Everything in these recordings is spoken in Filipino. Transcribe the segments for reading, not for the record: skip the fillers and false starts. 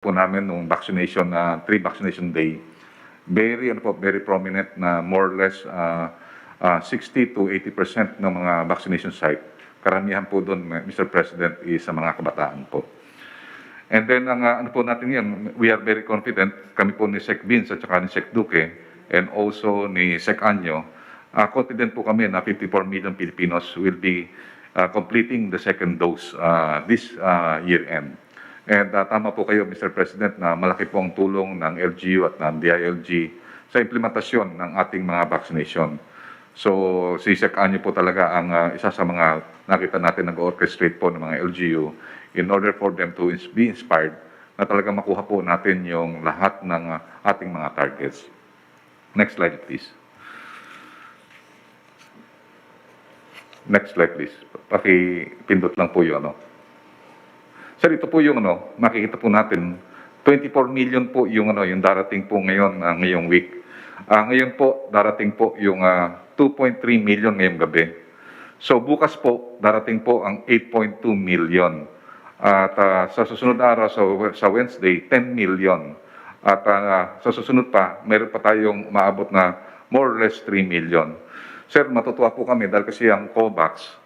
po namin nung vaccination pre-vaccination day, very prominent na more or less 60 to 80% ng mga vaccination site. Karamihan po doon, Mr. President, is sa mga kabataan po. And then, ano po natin yan, we are very confident, kami po ni Sec Vince at saka ni Sec Duque, and also ni Sec Anyo, confident po kami na 54 million Filipinos will be completing the second dose this year end. And tama po kayo, Mr. President, na malaki po ang tulong ng LGU at ng DILG sa implementasyon ng ating mga vaccination. So, si Sec Anyo po talaga ang isa sa mga nakita natin nag-orchestrate po ng mga LGU in order for them to be inspired na talaga makuha po natin yung lahat ng ating mga targets. Next slide, please. Next slide, please. Pakipindot lang po yung Sir, ito po yung makikita po natin, 24 million po yung yung darating po ngayon, ngayong week. Ngayon po, darating po yung 2.3 million ngayong gabi. So bukas po, darating po ang 8.2 million. At sa susunod na araw, sa Wednesday, 10 million. At sa susunod pa, meron pa tayong maabot na more or less 3 million. Sir, matutuwa po kami dahil kasi ang COVAX,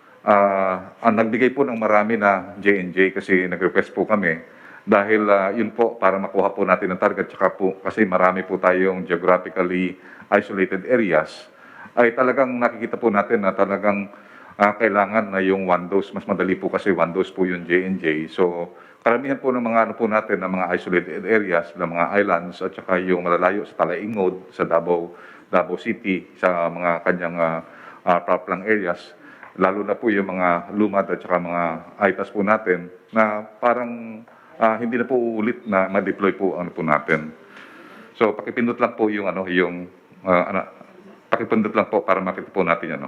ang nagbigay po ng marami na J&J kasi nag-request po kami dahil yun po para makuha po natin ang target tsaka po kasi marami po tayong geographically isolated areas ay talagang nakikita po natin na talagang kailangan na yung one dose. Mas madali po kasi one dose po yung J&J. So karamihan po ng mga po natin ng mga isolated areas, ng mga islands at saka yung malalayo sa Talaingod, sa Davao City, sa mga kanyang proplang areas, lalo na po yung mga lumad at saka mga ITAS po natin na parang hindi na po uulit na ma-deploy po po natin. So pakipindot lang po yung pakipindot lang po para makita po natin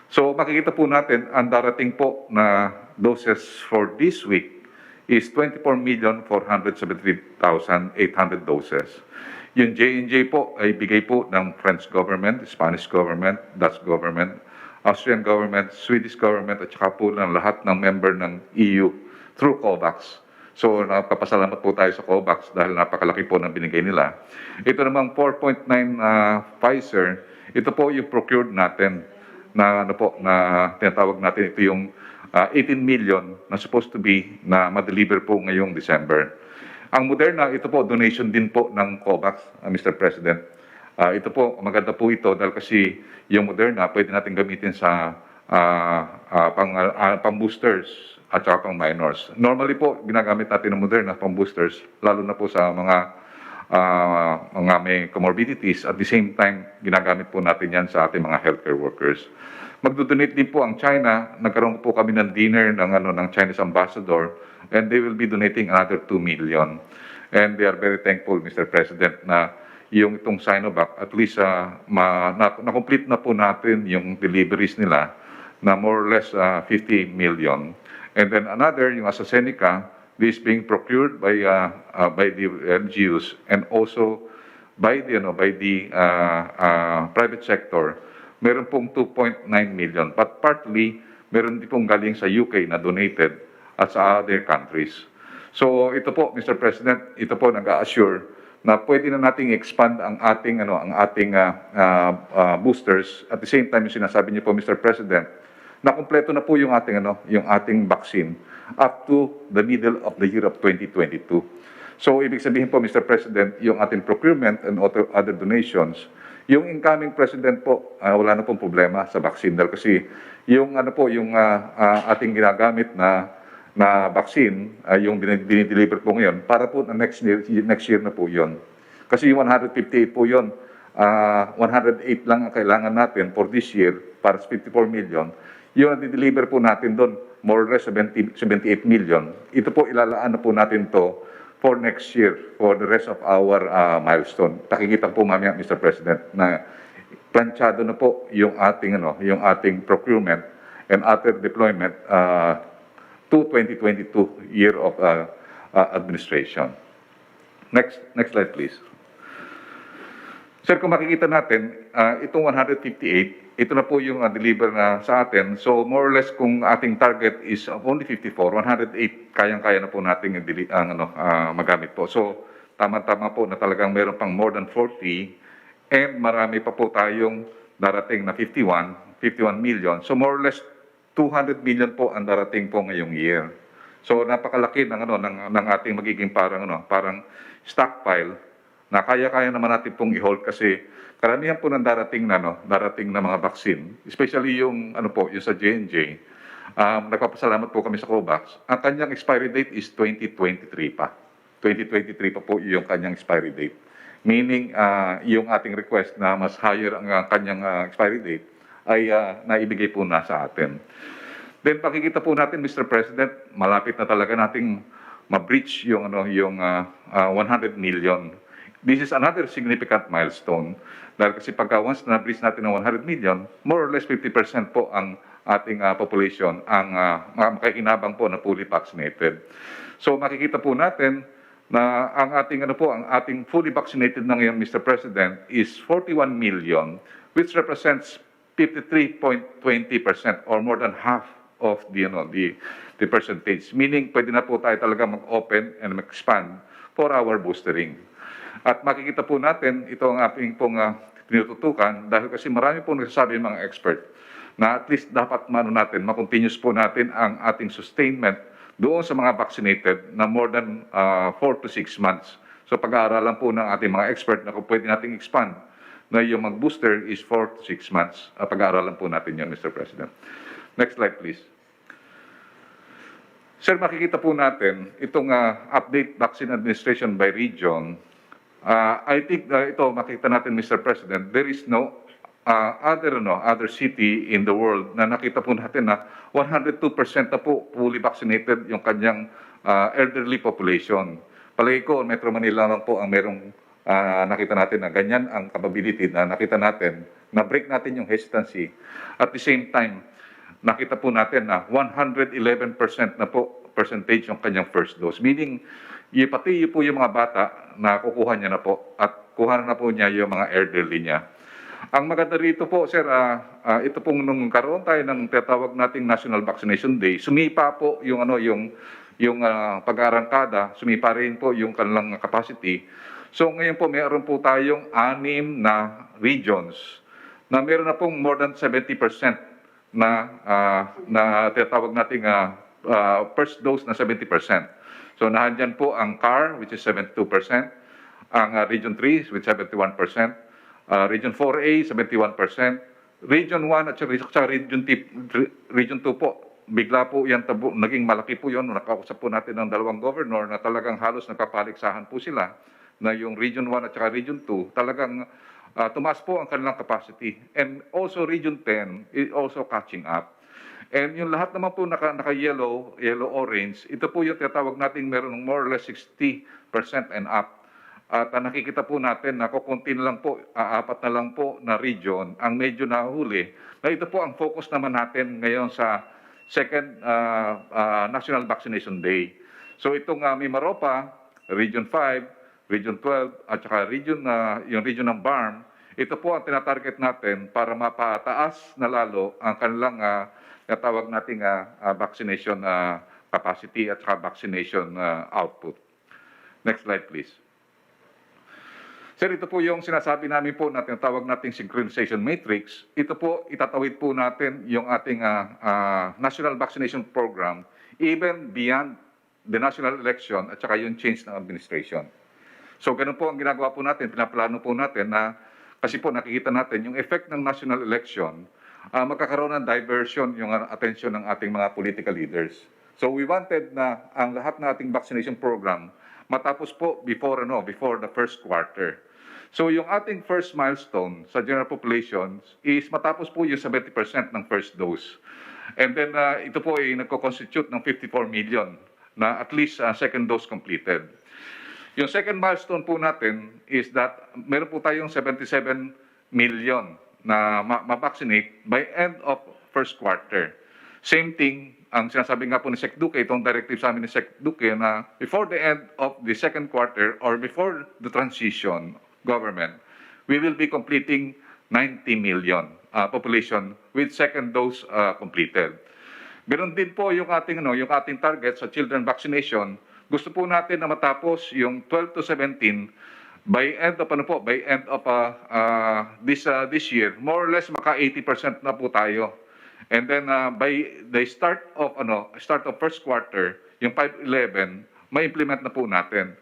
So makikita po natin ang darating po na doses for this week is 24,473,800 doses. Yung J&J po ay bigay po ng French government, Spanish government, Dutch government, Austrian government, Swedish government, at saka po ng lahat ng member ng EU through COVAX. So, napapasalamat po tayo sa COVAX dahil napakalaki po ng binigay nila. Ito namang 4.9 Pfizer, ito po yung procured natin na, tinatawag natin, ito yung 18 million na supposed to be na ma-deliver po ngayong December. Ang Moderna, ito po, donation din po ng COVAX, Mr. President. Ito po, maganda po ito dahil kasi yung Moderna pwede natin gamitin sa pang-boosters at saka pang-minors. Normally po, ginagamit natin ng Moderna pang-boosters, lalo na po sa mga may comorbidities. At the same time, ginagamit po natin yan sa ating mga healthcare workers. Magdodonate din po ang China. Nagkaroon po kami ng dinner ng Chinese ambassador and they will be donating another 2 million. And they are very thankful, Mr. President, na yung itong Sinovac, at least na-complete na po natin yung deliveries nila na more or less 50 million. And then another, yung AstraZeneca, this being procured by the LGUs and also by the private sector, meron pong 2.9 million. But partly, meron din pong galing sa UK na donated at sa other countries. So ito po, Mr. President, ito po nag-a-assure na pwede na nating expand ang ating boosters. At the same time, yung sinasabi niyo po, Mr. President, na kumpleto na po yung ating vaccine up to the middle of the year of 2022. So ibig sabihin po, Mr. President, yung ating procurement and other donations, yung incoming president po, wala na pong problema sa vaccine dahil kasi yung ating ginagamit na vaccine, yung dinideliver po ngayon, para po na next year na po yun. Kasi yung 158 po yun, 108 lang ang kailangan natin for this year, para sa 54 million. Yung na-deliver po natin doon, more or less 78 million. Ito po, ilalaan na po natin to for next year, for the rest of our milestone. Pakikita po mamaya, Mr. President, na planchado na po yung ating procurement and other deployment to 2022 year of administration. Next slide, please. Sir, kung makikita natin, itong 158, ito na po yung deliver na sa atin. So more or less kung ating target is only 54, 108 kayang-kaya na po nating magamit po. So tama-tama po na talagang meron pang more than 40 and marami pa po tayong darating na 51 million. So more or less 200 million po ang darating po ngayong year. So napakalaki ng ating magiging parang stockpile na kaya-kaya naman natin pong i-hold kasi karamihan po ng darating na mga vaccine, especially yung yung sa J&J. Nagpapasalamat po kami sa COVAX. Ang kanyang expiry date is 2023 pa. 2023 pa po yung kanyang expiry date. Meaning yung ating request na mas higher ang kanyang expiry date ay naibigay po na sa atin. Then pakikita po natin, Mr. President, malapit na talaga nating ma-breach yung 100 million. This is another significant milestone dahil kasi pagka once na-breach natin ng 100 million, more or less 50% po ang ating population ang makikinabang po na fully vaccinated. So makikita po natin na ang ating fully vaccinated na ngayon, Mr. President, is 41 million, which represents 53.20% or more than half of the percentage. Meaning, pwede na po tayo talaga mag-open and mag-expand for our boostering. At makikita po natin, ito ang ating pong tinututukan dahil kasi marami po nagsasabi ng mga expert na at least dapat ma-continuous po natin ang ating sustainment doon sa mga vaccinated na more than 4 to 6 months. So pag-aaralan po ng ating mga expert na kung pwede nating expand na yung mag-booster is 4 to 6 months. Pag-aaralan po natin yun, Mr. President. Next slide, please. Sir, makikita po natin itong update vaccine administration by region. I think ito makita natin, Mr. President, there is no other city in the world na nakita po natin na 102% na po fully vaccinated yung kanyang elderly population. Palagi ko, Metro Manila lang po ang merong nakita natin na ganyan ang capability na nakita natin, na break natin yung hesitancy. At the same time, nakita po natin na 111% na po percentage yung kanyang first dose. Meaning, pati po yung mga bata na kukuha niya na po at kuha na po niya yung mga elderly niya. Ang maganda rito po, sir, ito pong nung karoon tayo ng tinatawag nating National Vaccination Day, sumipa po yung pag-arangkada, sumipa rin po yung kanilang capacity. So ngayon po mayroon po tayong 6 na regions na meron na pong more than 70% na tinatawag nating first dose na 70%. So nahandyan po ang CAR, which is 72%, ang Region 3 with 71%, Region 4A, 71%, Region 1 at saka Region 2 po. Bigla po yan naging malaki po yun. Nakausap po natin ng dalawang governor na talagang halos nagpapaliksahan po sila na yung Region 1 at saka Region 2 talagang tumaas po ang kanilang capacity. And also Region 10 is also catching up. And yung lahat naman po naka-yellow, orange, ito po yung tinatawag natin meron ng more or less 60% and up. At nakikita po natin na kukunti na lang po, 4 na lang po na region ang medyo nahuli. Na ito po ang focus naman natin ngayon sa second National Vaccination Day. So itong Mimaropa, Region 5, Region 12, at saka yung region ng BARM, ito po ang tinatarget natin para mapataas na lalo ang kanilang natawag nating vaccination capacity at saka vaccination output. Next slide, please. Sir, ito po yung sinasabi namin po na tinatawag nating Synchronization Matrix. Ito po, itatawid po natin yung ating National Vaccination Program even beyond the national election at saka yung change ng administration. So, ganun po ang ginagawa po natin, pinaplano po natin na kasi po nakikita natin yung effect ng national election, magkakaroon ng diversion yung attention ng ating mga political leaders. So, we wanted na ang lahat ng ating vaccination program matapos po before the first quarter. So yung ating first milestone sa general population is matapos po yung 70% ng first dose. And then ito po ay nagko-constitute ng 54 million na at least second dose completed. Yung second milestone po natin is that meron po tayong 77 million na ma-vaccinate by end of first quarter. Same thing, ang sinasabi nga po ni Sec Duque, itong directive sa amin ni Sec Duque na before the end of the second quarter or before the transition government, we will be completing 90 million population with second dose completed. Ganoon din po yung ating target sa children vaccination. Gusto po natin na matapos yung 12 to 17 by end of this year. More or less maka 80% na po tayo. And then by the start of first quarter, yung 511, ma-implement na po natin.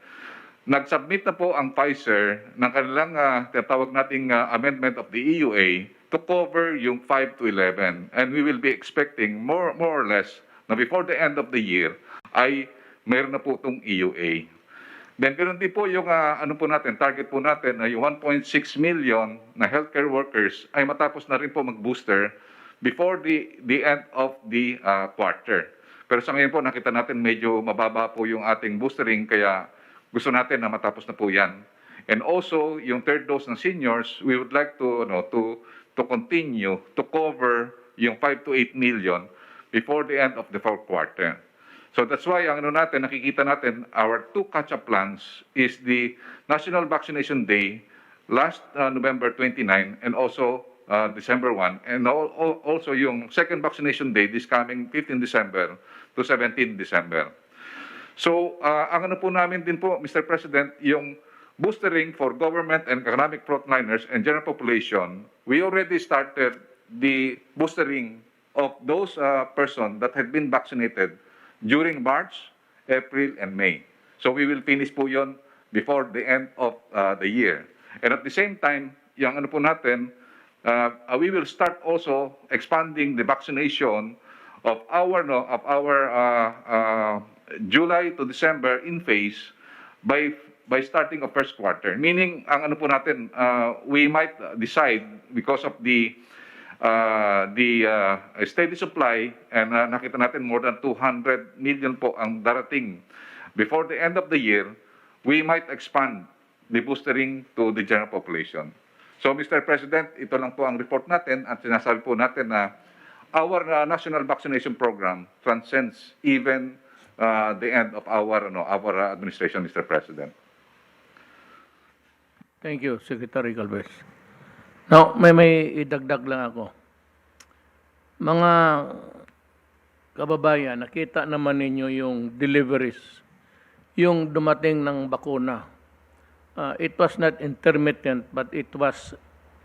Nag-submit na po ang Pfizer ng kanilang tinatawag nating amendment of the EUA to cover yung 5 to 11. And we will be expecting more or less na before the end of the year ay mayroon na po itong EUA. Then ganoon din po yung target po natin na yung 1.6 million na healthcare workers ay matapos na rin po mag-booster before the end of the quarter. Pero sa ngayon po nakita natin medyo mababa po yung ating boostering kaya gusto natin na matapos na po yan. And also, yung third dose ng seniors, we would like to continue to cover yung 5 to 8 million before the end of the fourth quarter. So that's why ang nakikita natin, our two catch-up plans is the National Vaccination Day last November 29 and also December 1, and also yung second vaccination day this coming 15 December to 17 December. So, ang po namin din po, Mr. President, yung boostering for government and economic frontliners and general population, we already started the boostering of those persons that had been vaccinated during March, April, and May. So, we will finish po yon before the end of the year. And at the same time, yung po natin, we will start also expanding the vaccination of our July to December in phase by starting of first quarter. Meaning, ang po natin, we might decide because of the steady supply and nakita natin more than 200 million po ang darating before the end of the year, we might expand the boostering to the general population. So, Mr. President, ito lang po ang report natin at sinasabi po natin na our national vaccination program transcends even the end of our administration, Mr. President. Thank you, Secretary Galvez. Now, may idagdag lang ako. Mga kababayan, nakita naman ninyo yung deliveries, yung dumating ng bakuna. It was not intermittent, but it was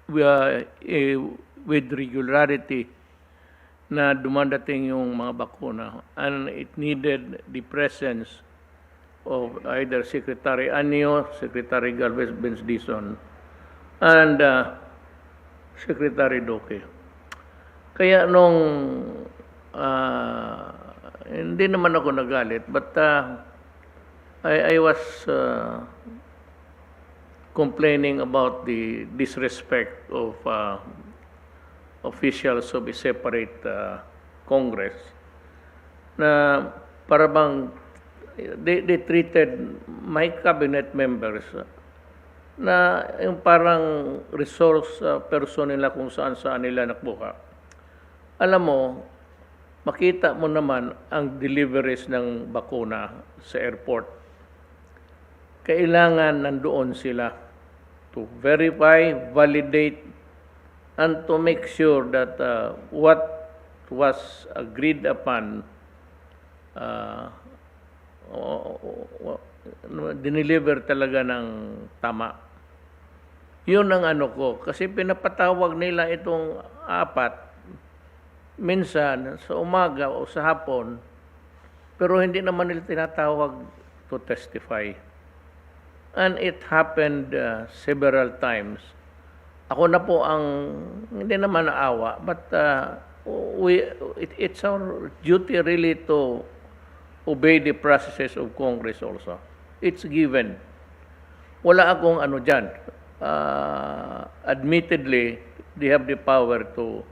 with regularity na dumadating yung mga bakuna. And it needed the presence of either Secretary Anyo, Secretary Galvez Bensdison, and Secretary Doke. Kaya nung hindi naman ako nagalit, but I was complaining about the disrespect of officials of a separate Congress na para bang they treated my cabinet members na yung parang resource person nila kung saan nila nakuha. Alam mo, makita mo naman ang deliveries ng bakuna sa airport. Kailangan nandoon sila to verify, validate, and to make sure that what was agreed upon dineliver talaga ng tama. Yun ang ko. Kasi pinapatawag nila itong apat, minsan sa umaga o sa hapon, pero hindi naman nila tinatawag to testify. And it happened several times. Ako na po ang hindi naman naawa, but it's our duty really to obey the processes of Congress also. It's given. Wala akong dyan. Admittedly, they have the power to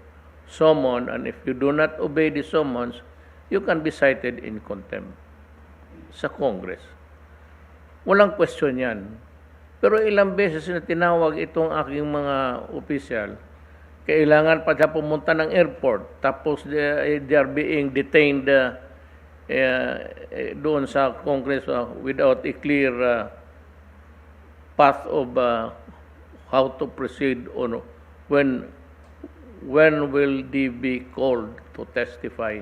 summon, and if you do not obey the summons, you can be cited in contempt sa Congress. Walang question yan. Pero ilang beses na tinawag itong aking mga opisyal, kailangan pa siya pumunta ng airport, tapos they are being detained doon sa Congress without a clear path of how to proceed when when will they be called to testify?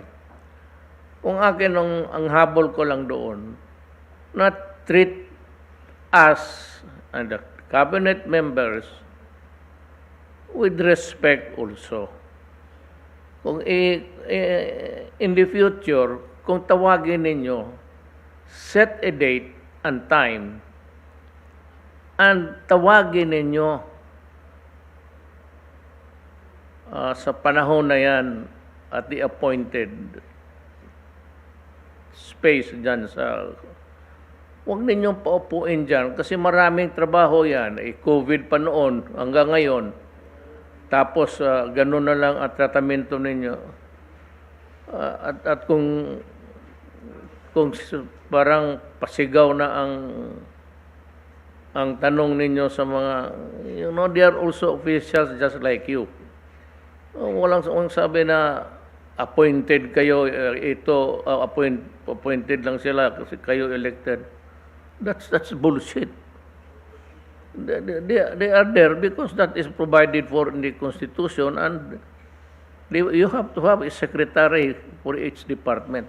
Kung akin ang habol ko lang doon, na treat us and the cabinet members with respect also. Kung in the future, kung tawagin ninyo, set a date and time and tawagin ninyo sa panahon na yan at the appointed space dyan sa... Huwag ninyong paupuin dyan kasi maraming trabaho yan. COVID pa noon hanggang ngayon. Tapos ganun na lang ang tratamento ninyo. At kung parang pasigaw na ang tanong ninyo sa mga, they are also officials just like you. Walang sabi na appointed kayo, appointed lang sila kasi kayo elected. That's bullshit. They are there because that is provided for in the Constitution, and you have to have a secretary for each department.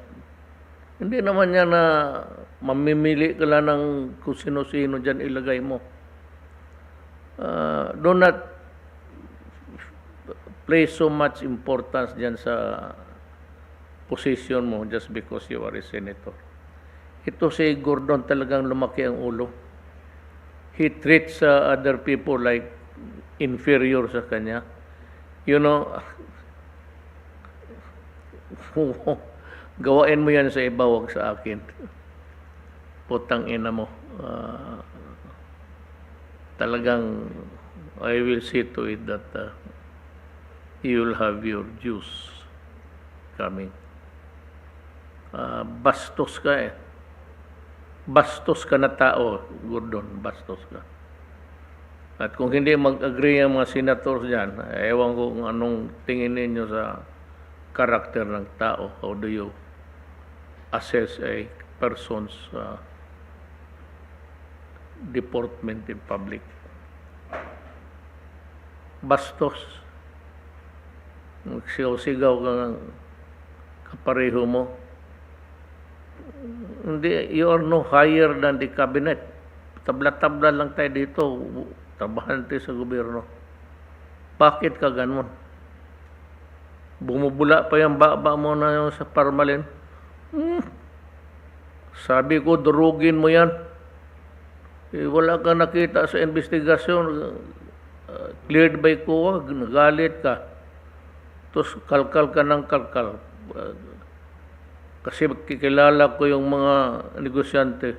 Hindi naman yan na mamimili ka lang ng kung sino-sino dyan ilagay mo. Do not place so much importance dyan sa position mo just because you are a senator. Ito si Gordon talagang lumaki ang ulo. He treats other people like inferior sa kanya. Gawain mo yan sa iba, wag sa akin. Putang ina mo. Talagang I will see to it that you will have your juice coming. Bastos ka eh. Bastos ka na tao, Gordon. Bastos ka. At kung hindi mag-agree ang mga senators dyan, ewan ko kung anong tingin ninyo sa karakter ng tao. How do you assess a person's deportment in public? Bastos. Sigaw-sigaw ka ng kapareho mo. Hindi, you are no higher than the cabinet. Tabla-tabla lang tayo dito. Trabahan tayo sa gobyerno. Bakit ka ganun? Bumubula pa yung baba mo na yung sa parmalin. Sabi ko, durugin mo yan. Wala ka nakita sa investigasyon. Cleared by COA, nagalit ka. Tapos kalkal ka ng kalkal. Kasi kikilala ko yung mga negosyante.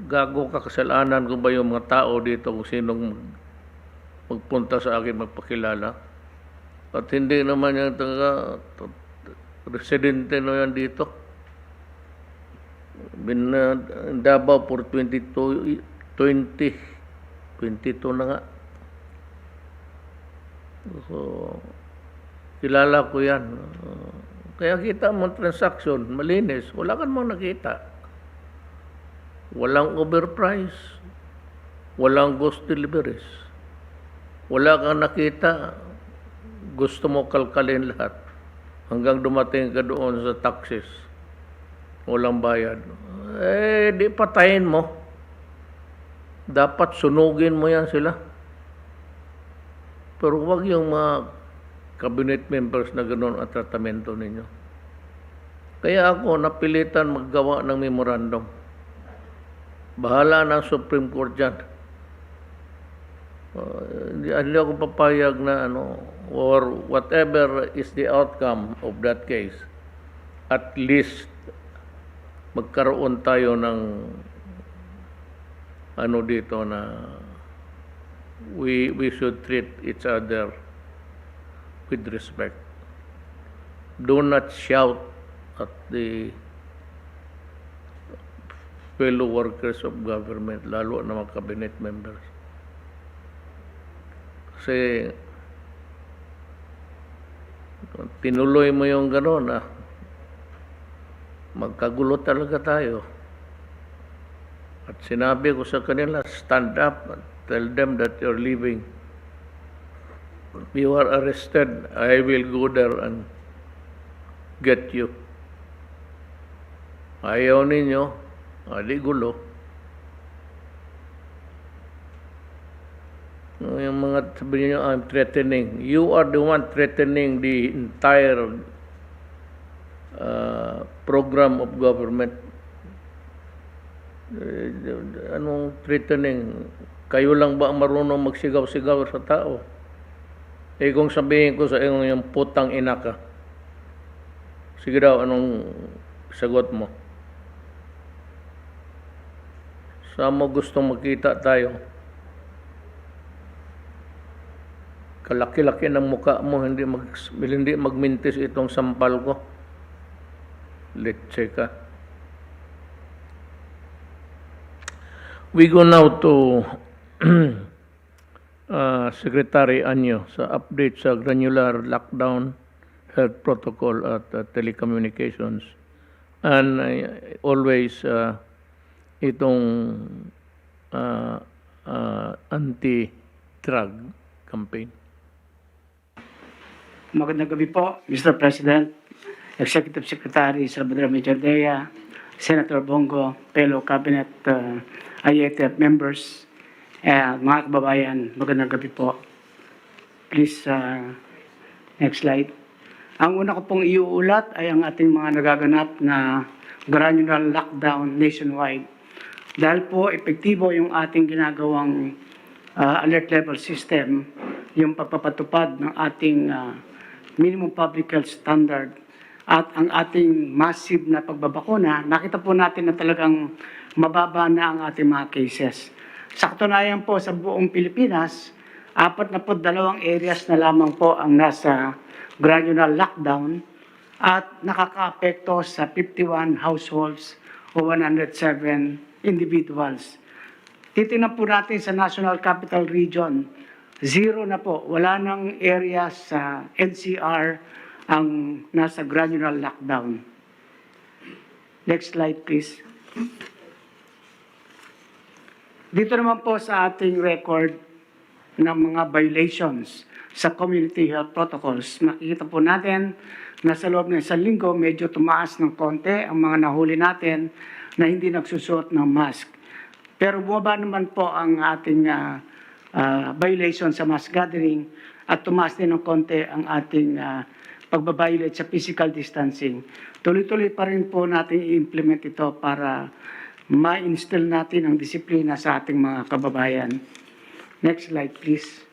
Gago ka, kasalanan ko ba yung mga tao dito kung sinong magpunta sa akin magpakilala. At hindi naman yung residente na yan dito. Davao for 22 na nga. So, kilala ko yan. Kaya kita mo transaction, malinis. Wala ka namang nakita. Walang overprice. Walang ghost deliveries. Wala kang nakita. Gusto mo kalkalin lahat. Hanggang dumating ka doon sa taxes. Walang bayad. Di patayin mo. Dapat sunugin mo yan sila. Pero huwag yung mga cabinet members na gano'n ang tratamento ninyo. Kaya ako napilitan maggawa ng memorandum. Bahala ng Supreme Court dyan. Hindi ako papayag na or whatever is the outcome of that case, at least magkaroon tayo ng dito na we should treat each other with respect. Do not shout at the fellow workers of government, lalo na mga cabinet members. Kasi tinuloy mo yung gano'n, magkagulo talaga tayo. At sinabi ko sa kanila, stand up and tell them that you're leaving. you are arrested, I will go there and get you. Ayaw ninyo, di gulo. Yung mga sabi niyo, I'm threatening. You are the one threatening the entire program of government. Anong threatening? Kayo lang ba ang marunong magsigaw-sigaw sa tao? Kung sabihin ko sa inyo yung putang ina ka, sige daw, anong sagot mo? Saan mo gustong makita tayo? Kalaki-laki ng mukha mo, hindi magmintis itong sampal ko. Let's ka. We go now to Secretary Anyo sa update sa granular lockdown health protocol at telecommunications. And always itong anti-drug campaign. Magandang gabi po, Mr. President, Executive Secretary Salvador Mejardea, Senator Bongo, fellow Cabinet IATF members, mga kababayan, magandang gabi po. Please, next slide. Ang una ko pong iuulat ay ang ating mga nagaganap na granular lockdown nationwide. Dahil po epektibo yung ating ginagawang alert level system, yung pagpapatupad ng ating minimum public health standard at ang ating massive na pagbabakuna, nakita po natin na talagang mababa na ang ating mga cases. Sa katunayan po sa buong Pilipinas, 42 areas na lamang po ang nasa granular lockdown at nakakaapekto sa 51 households o 107 individuals. Titingnan po natin sa National Capital Region, 0 na po. Wala nang area sa NCR ang nasa granular lockdown. Next slide, please. Dito naman po sa ating record ng mga violations sa community health protocols. Makikita po natin na sa loob ng isang linggo, medyo tumaas ng konti ang mga nahuli natin na hindi nagsusuot ng mask. Pero bumaba naman po ang ating violation sa mass gathering at tumaas din ng konti ang ating pagbabiolate sa physical distancing. Tuloy-tuloy pa rin po natin i-implement ito para ma-instill natin ang disiplina sa ating mga kababayan. Next slide, please.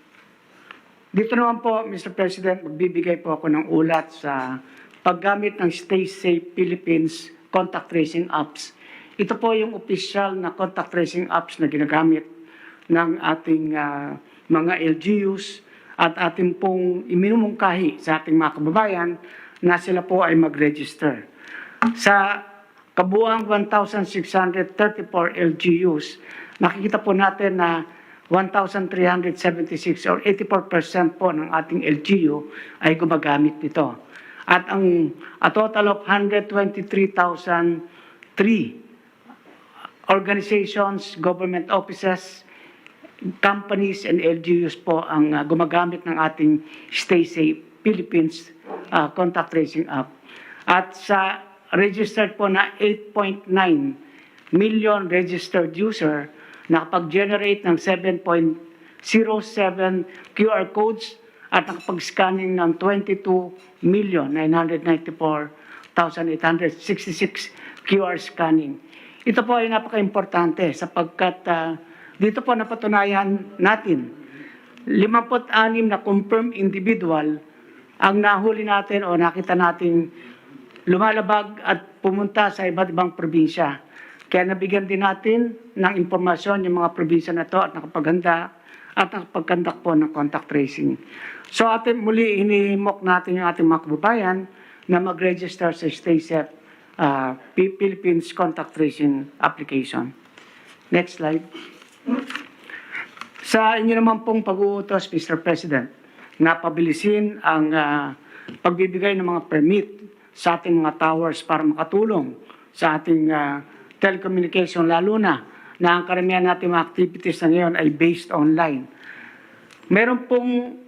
Dito naman po, Mr. President, magbibigay po ako ng ulat sa paggamit ng Stay Safe Philippines contact tracing apps. Ito po yung official na contact tracing apps na ginagamit ng ating mga LGUs at ating pong iminumungkahi sa ating mga kababayan na sila po ay mag-register. Sa kabuuang 1,634 LGUs, nakikita po natin na 1,376 or 84% po ng ating LGU ay gumagamit nito. At a total of 123,003 organizations, government offices, companies, and LGUs po ang gumagamit ng ating Stay Safe Philippines contact tracing app. At sa registered po na 8.9 million registered user, nakapag-generate ng 7.07 QR codes at nakapag-scanning ng 22,994,866 QR scanning. Ito po ay napaka-importante sapagkat dito po napatunayan natin 56 na confirmed individual ang nahuli natin o nakita natin lumalabag at pumunta sa iba't ibang probinsya. Kaya nabigyan din natin ng impormasyon yung mga probinsya na ito at nakapaghanda at nakapagkandak po ng contact tracing. So atin muli hinihimok natin yung ating mga kababayan na mag-register sa Stay Safe Philippines contact tracing application. Next slide. Sa inyo naman pong pag-uutos, Mr. President, na pabilisin ang pagbibigay ng mga permit sa ating mga towers para makatulong sa ating telecommunication, lalo na ang karamihan natin mga activities na ngayon ay based online. Meron pong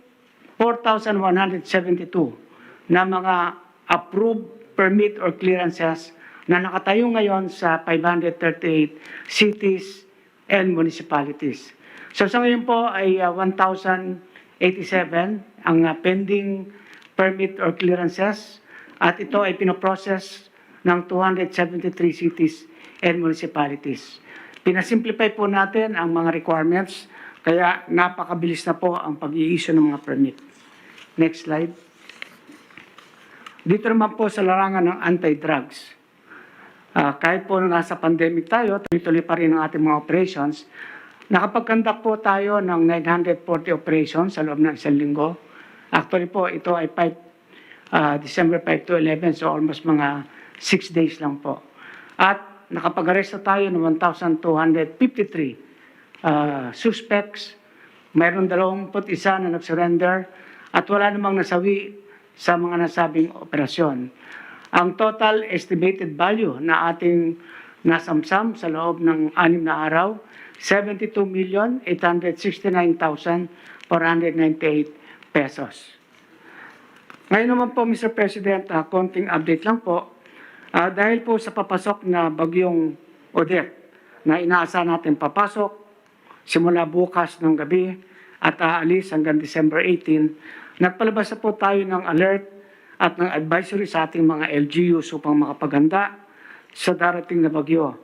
4,172 na mga approved permit or clearances na nakatayo ngayon sa 538 cities and municipalities. So sa ngayon po ay 1,087 ang pending permit or clearances at ito ay pinoprocess ng 273 cities and municipalities. Pinasimplify po natin ang mga requirements kaya napakabilis na po ang pag-i-issue ng mga permit. Next slide. Dito naman po sa larangan ng anti-drugs. Kahit po nasa pandemic tayo, tuloy-tuloy pa rin ang ating mga operations. Nakapag-conduct po tayo ng 940 operations sa loob ng isang linggo. Actually po, ito ay December 5 to 11, so almost mga 6 days lang po. At nakapag-aresto tayo ng 1,253 suspects, mayroon 21 na nag-surrender at wala namang nasawi sa mga nasabing operasyon. Ang total estimated value na ating nasamsam sa loob ng 6 na araw, 72,869,498 pesos. Ngayon naman po, Mr. President, konting update lang po. Dahil po sa papasok na bagyong Odette na inaasahan natin papasok, simula bukas ng gabi at aalis hanggang December 18, nagpalabas na po tayo ng alert at ng advisory sa ating mga LGUs upang makapaganda sa darating na bagyo.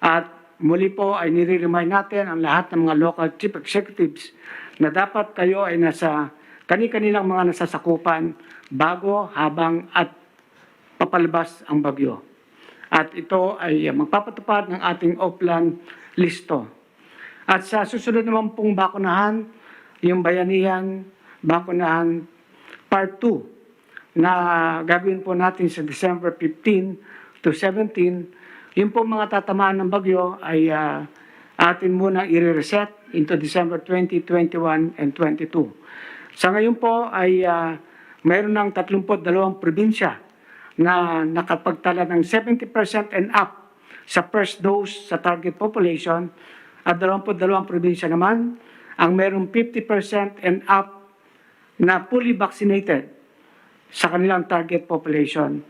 At muli po ay nire-remind natin ang lahat ng mga local chief executives na dapat kayo ay nasa kani-kanilang mga nasasakupan bago, habang at papalabas ang bagyo. At ito ay magpapatupad ng ating off-plan listo. At sa susunod naman pong bakunahan, yung bayanihan, bakunahan part 2 na gagawin po natin sa December 15 to 17, yung pong mga tatamaan ng bagyo ay atin muna i-reset into December 20, 21, and 22. Sa ngayon po ay mayroon ng 32 probinsya na nakapagtala ng 70% and up sa first dose sa target population at 22 probinsya naman ang mayroong 50% and up na fully vaccinated sa kanilang target population.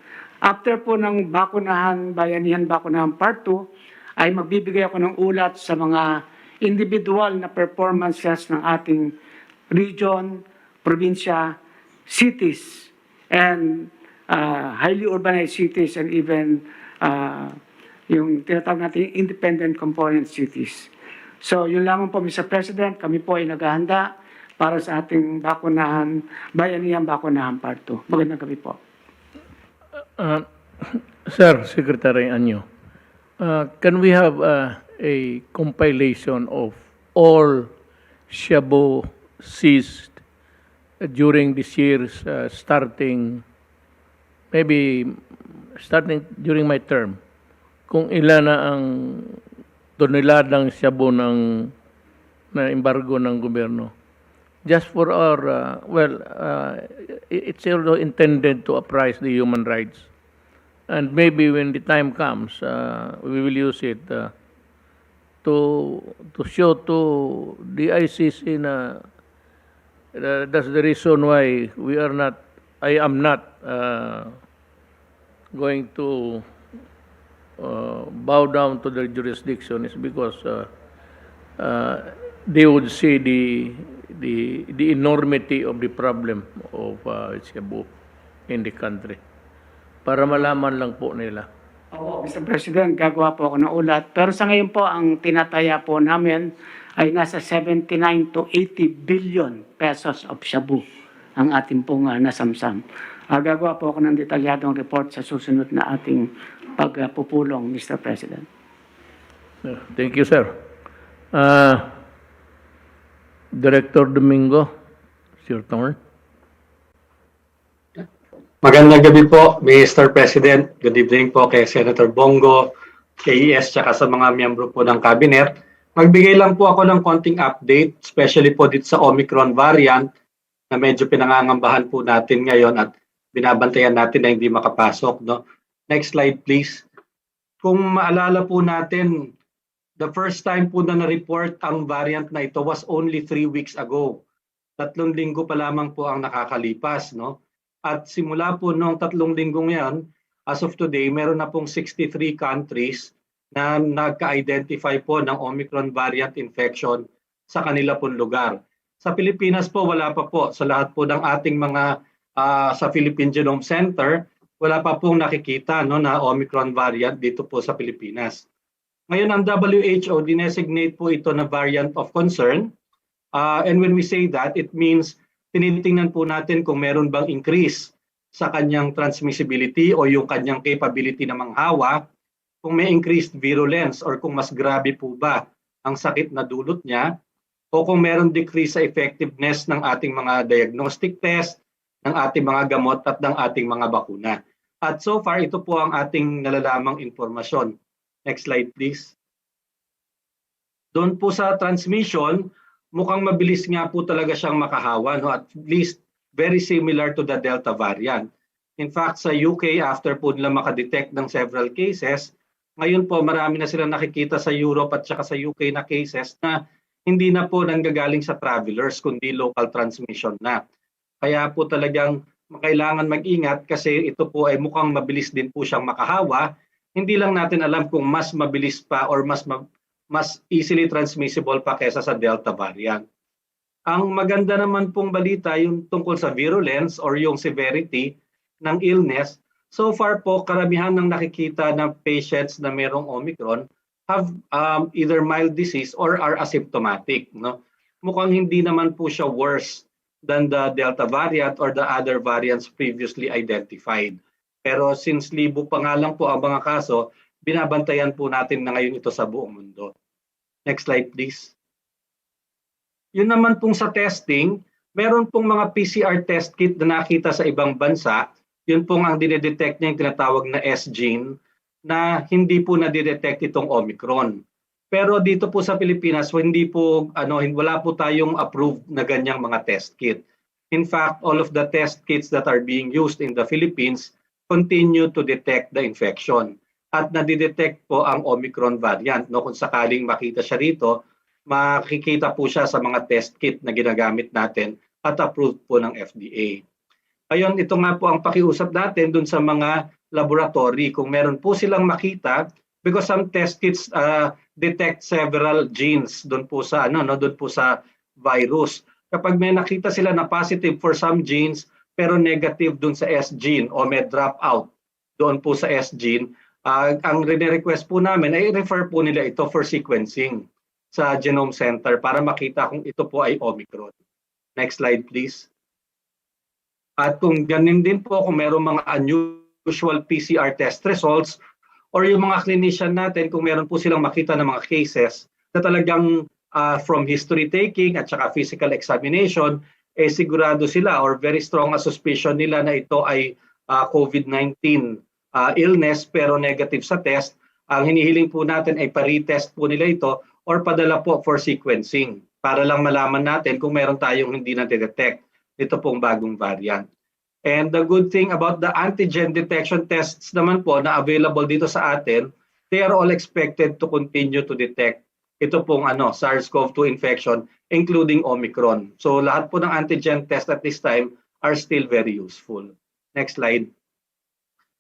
After po ng bakunahan, bayanihan bakunahan part 2, ay magbibigay ako ng ulat sa mga individual na performances ng ating region, probinsya, cities, and highly urbanized cities, and even yung tinatawag natin independent component cities. So yun lamang po, Mr. President, kami po ay naghahanda para sa ating bakunahan, bayanihan bakunahan part 2. Magandang gabi po. Sir, Secretary Anyo, can we have a compilation of all shabu seized during this year's starting during my term, kung ilan na ang toneladang shabu na embargo ng gobyerno? Just for our, it's also intended to apprise the human rights. And maybe when the time comes, we will use it to show to the ICC na that's the reason why I am not going to bow down to their jurisdiction, is because they would see the enormity of the problem of shabu in the country. Para malaman lang po nila. Oo, Mr. President, gagawa po ako ng ulat. Pero sa ngayon po, ang tinataya po namin ay nasa 79 to 80 billion pesos of shabu ang ating pong nasamsam. Gagawa po ako ng detalyadong report sa susunod na ating pagpupulong, Mr. President. Thank you, sir. Director Domingo, it's your turn. Magandang gabi po, Mr. President. Good evening po kay Senator Bongo, KES, tsaka sa mga miyembro po ng Cabinet. Magbigay lang po ako ng konting update, especially po dito sa Omicron variant na medyo pinangangambahan po natin ngayon at binabantayan natin na hindi makapasok. No? Next slide, please. Kung maalala po natin, the first time po na na-report ang variant na ito was only 3 weeks ago. 3 linggo pa lamang po ang nakakalipas, no? At simula po noong 3 linggong yan, as of today, meron na pong 63 countries na nagka-identify po ng Omicron variant infection sa kanila pong lugar. Sa Pilipinas po, wala pa po. Sa lahat po ng ating mga sa Philippine Genome Center, wala pa pong nakikita, no, na Omicron variant dito po sa Pilipinas. Ngayon, ang WHO, dinesignate po ito na variant of concern. And when we say that, it means tinitingnan po natin kung meron bang increase sa kanyang transmissibility o yung kanyang capability na manghawa, kung may increased virulence or kung mas grabe po ba ang sakit na dulot niya, o kung meron decrease sa effectiveness ng ating mga diagnostic test, ng ating mga gamot at ng ating mga bakuna. At so far, ito po ang ating nalalamang impormasyon. Next slide, please. Doon po sa transmission, mukhang mabilis nga po talaga siyang makahawa, no? At least very similar to the Delta variant. In fact, sa UK, after po nila makadetect ng several cases, ngayon po marami na silang nakikita sa Europe at saka sa UK na cases na hindi na po nanggagaling sa travelers, kundi local transmission na. Kaya po talagang kailangan mag-ingat kasi ito po ay mukhang mabilis din po siyang makahawa. Hindi lang natin alam kung mas mabilis pa or mas easily transmissible pa kaysa sa Delta variant. Ang maganda naman pong balita yung tungkol sa virulence or yung severity ng illness. So far po, karamihan ng nakikita na patients na merong Omicron have either mild disease or are asymptomatic. No? Mukhang hindi naman po siya worse than the Delta variant or the other variants previously identified. Pero since libo pa nga lang po ang mga kaso, binabantayan po natin na ngayon ito sa buong mundo. Next slide, please. Yun naman pong sa testing, meron pong mga PCR test kit na nakita sa ibang bansa. Yun pong ang dinedetect niya yung tinatawag na S-gene na hindi po nadidetect itong Omicron. Pero dito po sa Pilipinas, hindi po, wala po tayong approved na ganyang mga test kit. In fact, all of the test kits that are being used in the Philippines continue to detect the infection. At nadidetect po ang Omicron variant. No? Kung sakaling makita siya rito, makikita po siya sa mga test kit na ginagamit natin at approved po ng FDA. Ngayon, ito nga po ang pakiusap natin dun sa mga laboratory. Kung meron po silang makita, because some test kits detect several genes doon po sa doon po sa virus. Kapag may nakita sila na positive for some genes pero negative doon sa S gene o may dropout doon po sa S gene, ang request po namin ay refer po nila ito for sequencing sa Genome Center para makita kung ito po ay Omicron. Next slide, please. At kung ganin din po, kung mayroong mga unusual PCR test results or yung mga clinician natin, kung meron po silang makita ng mga cases na talagang from history taking at saka physical examination, sigurado sila or very strong suspicion nila na ito ay COVID-19 illness pero negative sa test, ang hinihiling po natin ay pa-retest po nila ito or padala po for sequencing para lang malaman natin kung meron tayong hindi na-detect ito pong bagong variant. And the good thing about the antigen detection tests naman po na available dito sa atin, they are all expected to continue to detect ito pong SARS-CoV-2 infection including Omicron. So lahat po ng antigen test at this time are still very useful. Next slide.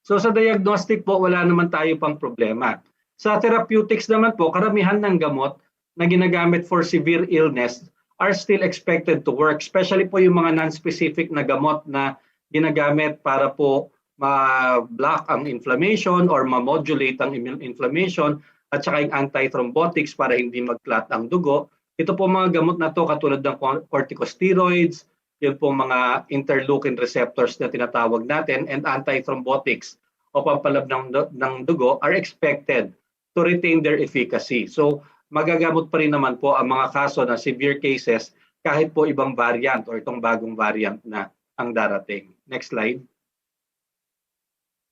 So sa diagnostic po, wala naman tayo pang problema. Sa therapeutics naman po, karamihan ng gamot na ginagamit for severe illness are still expected to work, especially po yung mga non-specific na gamot na ginagamit para po ma-block ang inflammation or ma-modulate ang inflammation at saka yung antithrombotics para hindi mag-clot ang dugo. Ito po mga gamot na to katulad ng corticosteroids, yun po mga interleukin receptors na tinatawag natin, and antithrombotics o pampalab ng dugo are expected to retain their efficacy. So magagamot pa rin naman po ang mga kaso na severe cases kahit po ibang variant o itong bagong variant na ang darating. Next slide.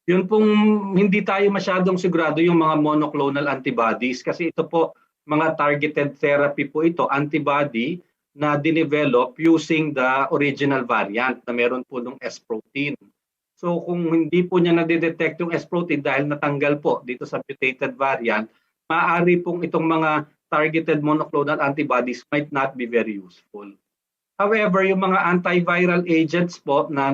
Yun pong hindi tayo masyadong sigurado yung mga monoclonal antibodies kasi ito po mga targeted therapy po ito, antibody na dinevelop using the original variant na meron po ng S protein. So kung hindi po niya nadidetect yung S protein dahil natanggal po dito sa mutated variant, maaari pong itong mga targeted monoclonal antibodies might not be very useful. However, yung mga antiviral agents po na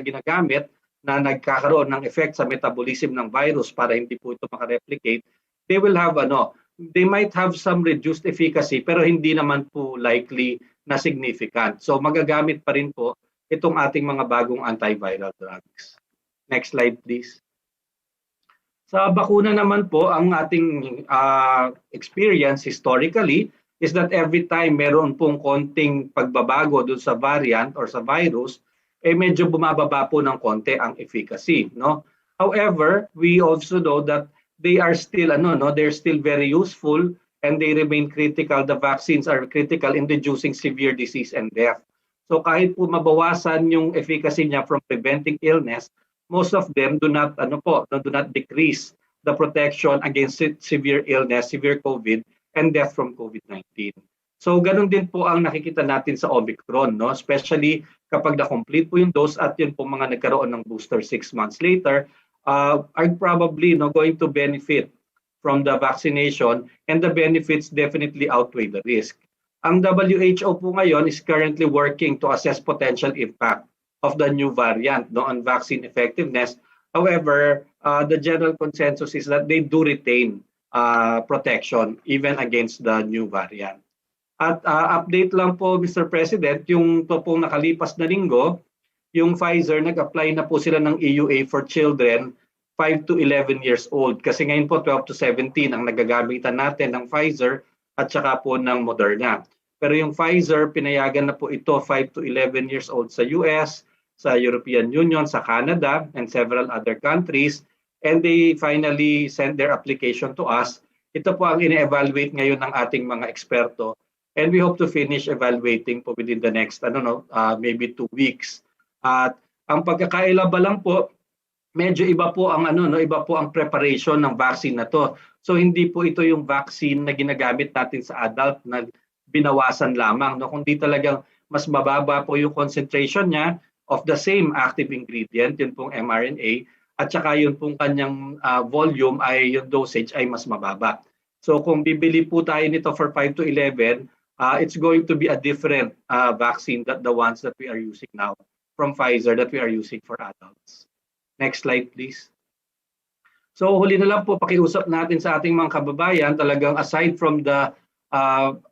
ginagamit na nagkakaroon ng effect sa metabolism ng virus para hindi po ito makareplicate, they might have some reduced efficacy pero hindi naman po likely na significant. So magagamit pa rin po itong ating mga bagong antiviral drugs. Next slide please. Sa bakuna naman po, ang ating experience historically is that every time meron pong konting pagbabago dun sa variant or sa virus, medyo bumababa po ng konti ang efficacy, no? However, we also know that they are still they're still very useful and they remain critical. The vaccines are critical in reducing severe disease and death. So kahit po mabawasan yung efficacy niya from preventing illness, most of them do not decrease the protection against severe illness, severe COVID, and death from COVID-19. So ganun din po ang nakikita natin sa Omicron, no? Especially kapag na-complete po yung dose at yun po mga nagkaroon ng booster 6 months later, are probably going to benefit from the vaccination, and the benefits definitely outweigh the risk. Ang WHO po ngayon is currently working to assess potential impact of the new variant on vaccine effectiveness. However, the general consensus is that they do retain protection even against the new variant. At update lang po, Mr. President, yung pong nakalipas na linggo, yung Pfizer, nag-apply na po sila ng EUA for children 5 to 11 years old. Kasi ngayon po 12 to 17 ang nagagamitan natin ng Pfizer at saka po ng Moderna. Pero yung Pfizer, pinayagan na po ito 5 to 11 years old sa US, sa European Union, sa Canada, and several other countries. And they finally sent their application to us. Ito po ang ine-evaluate ngayon ng ating mga eksperto. And we hope to finish evaluating po within the next, maybe 2 weeks. At ang pagkakailaba lang po, medyo iba po ang iba po ang preparation ng vaccine na to. So hindi po ito yung vaccine na ginagamit natin sa adult na binawasan lamang, no? Kundi talagang mas mababa po yung concentration niya of the same active ingredient, yun pong mRNA, at saka yun pong kanyang volume yung dosage ay mas mababa. So kung bibili po tayo nito for 5 to 11, it's going to be a different vaccine than the ones that we are using now from Pfizer that we are using for adults. Next slide please. So huli na lang po, pakiusap natin sa ating mga kababayan, talagang aside from the